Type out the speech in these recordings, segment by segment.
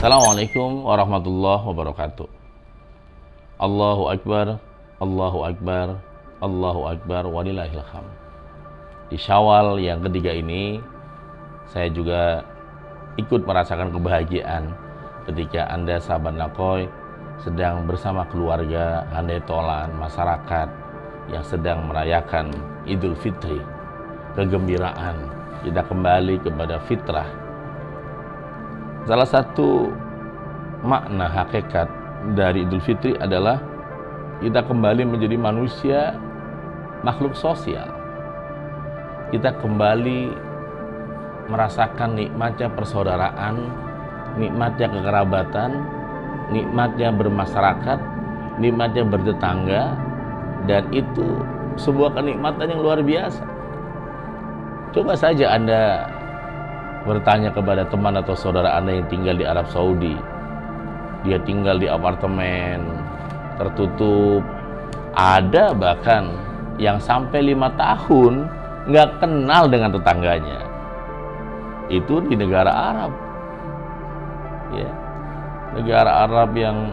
Assalamualaikum warahmatullahi wabarakatuh. Allahu Akbar, Allahu Akbar, Allahu Akbar, walillahil hamd. Di Syawal yang ketiga ini, saya juga ikut merasakan kebahagiaan ketika Anda sahabat Nakoy sedang bersama keluarga, handai tolan, masyarakat yang sedang merayakan Idul Fitri. Kegembiraan, kita kembali kepada fitrah. Salah satu makna hakikat dari Idul Fitri adalah kita kembali menjadi manusia, makhluk sosial. Kita kembali merasakan nikmatnya persaudaraan, nikmatnya kekerabatan, nikmatnya bermasyarakat, nikmatnya bertetangga, dan itu sebuah kenikmatan yang luar biasa. Coba saja Anda bertanya kepada teman atau saudara Anda yang tinggal di Arab Saudi. Dia tinggal di apartemen tertutup. Ada bahkan yang sampai 5 tahun nggak kenal dengan tetangganya. Itu di negara Arab. Ya, negara Arab yang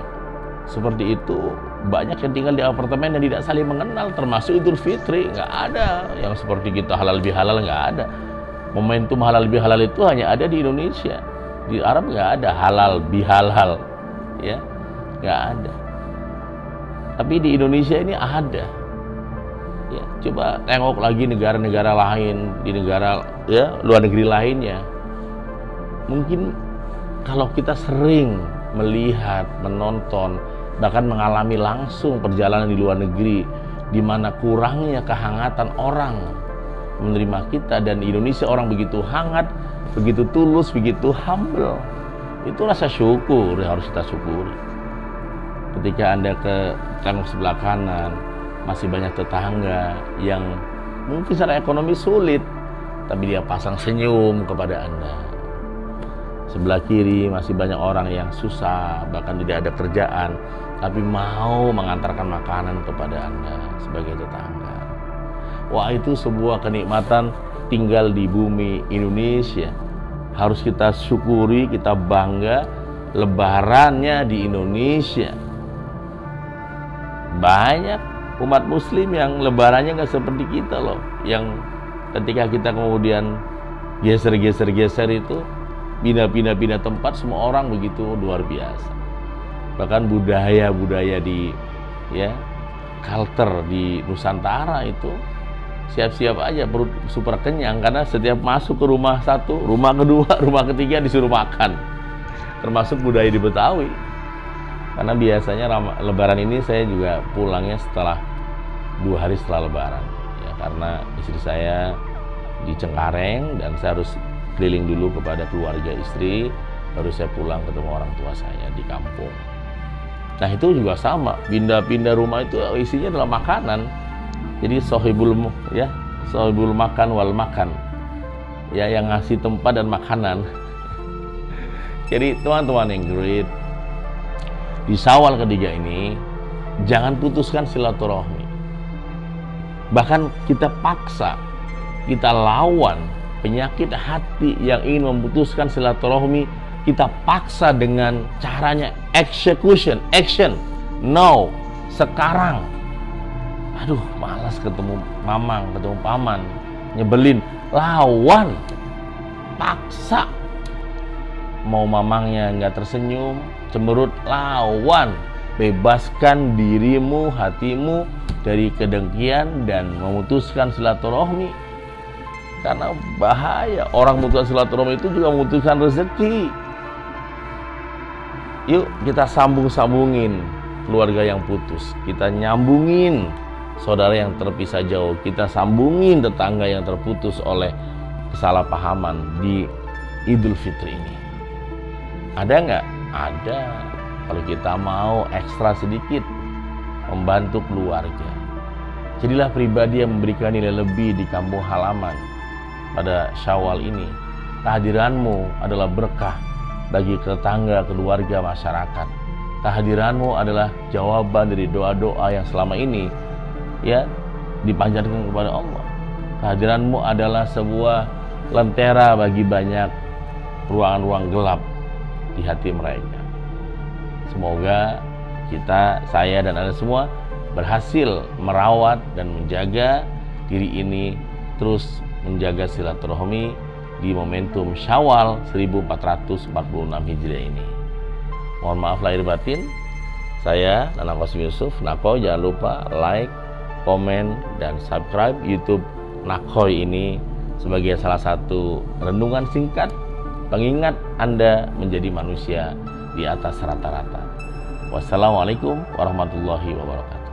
seperti itu banyak yang tinggal di apartemen yang tidak saling mengenal, termasuk Idul Fitri. Nggak ada yang seperti kita halal bihalal, nggak ada. Momentum halal bihalal itu hanya ada di Indonesia. Di Arab nggak ada halal bihalal, ya, nggak ada. Tapi di Indonesia ini ada. Ya, coba tengok lagi negara-negara lain, di negara ya luar negeri lainnya. Mungkin kalau kita sering melihat, menonton, bahkan mengalami langsung perjalanan di luar negeri, di mana kurangnya kehangatan orang menerima kita, dan di Indonesia orang begitu hangat, begitu tulus, begitu humble. Itu rasa syukur yang harus kita syukuri. Ketika Anda ke tengok sebelah kanan, masih banyak tetangga yang mungkin secara ekonomi sulit, tapi dia pasang senyum kepada Anda. Sebelah kiri masih banyak orang yang susah, bahkan tidak ada kerjaan, tapi mau mengantarkan makanan kepada Anda sebagai tetangga. Wah, itu sebuah kenikmatan tinggal di bumi Indonesia. Harus kita syukuri, kita bangga lebarannya di Indonesia. Banyak umat muslim yang lebarannya nggak seperti kita loh. Yang ketika kita kemudian geser-geser itu, pindah-pindah tempat, semua orang begitu luar biasa. Bahkan budaya-budaya di ya culture di Nusantara itu siap-siap aja perut super kenyang, karena setiap masuk ke rumah satu, rumah kedua, rumah ketiga disuruh makan. Termasuk budaya di Betawi. Karena biasanya lebaran ini saya juga pulangnya setelah 2 hari setelah lebaran. Ya, karena istri saya di Cengkareng dan saya harus keliling dulu kepada keluarga istri, baru saya pulang ketemu orang tua saya di kampung. Nah, itu juga sama, pindah-pindah rumah itu isinya adalah makanan. Jadi sohibul makan wal makan, ya, yang ngasih tempat dan makanan. Jadi teman-teman yang great, di Syawal ketiga ini jangan putuskan silaturahmi. Bahkan kita paksa, kita lawan penyakit hati yang ingin memutuskan silaturahmi. Kita paksa dengan caranya action, no, sekarang. Aduh, malas ketemu mamang, ketemu paman, nyebelin, lawan, paksa. Mau mamangnya nggak tersenyum, cemberut, lawan. Bebaskan dirimu, hatimu dari kedengkian dan memutuskan silaturahmi. Karena bahaya, orang memutuskan silaturahmi itu juga memutuskan rezeki. Yuk kita sambungin keluarga yang putus, kita nyambungin saudara yang terpisah jauh, kita sambungin tetangga yang terputus oleh kesalahpahaman di Idul Fitri ini. Ada nggak? Ada. Kalau kita mau ekstra sedikit membantu keluarga, jadilah pribadi yang memberikan nilai lebih di kampung halaman. Pada Syawal ini, kehadiranmu adalah berkah bagi tetangga, keluarga, masyarakat. Kehadiranmu adalah jawaban dari doa-doa yang selama ini ya dipanjatkan kepada Allah. Kehadiranmu adalah sebuah lentera bagi banyak ruangan-ruang gelap. di hati mereka. Semoga saya dan Anda semua berhasil merawat dan menjaga diri ini, terus menjaga silaturahmi di momentum Syawal 1446 Hijriah ini. Mohon maaf lahir batin. Saya Nana Qasim Yusuf, Nakoy. Jangan lupa like, komen, dan subscribe YouTube Nakoy ini sebagai salah satu renungan singkat pengingat Anda menjadi manusia di atas rata-rata. Wassalamualaikum warahmatullahi wabarakatuh.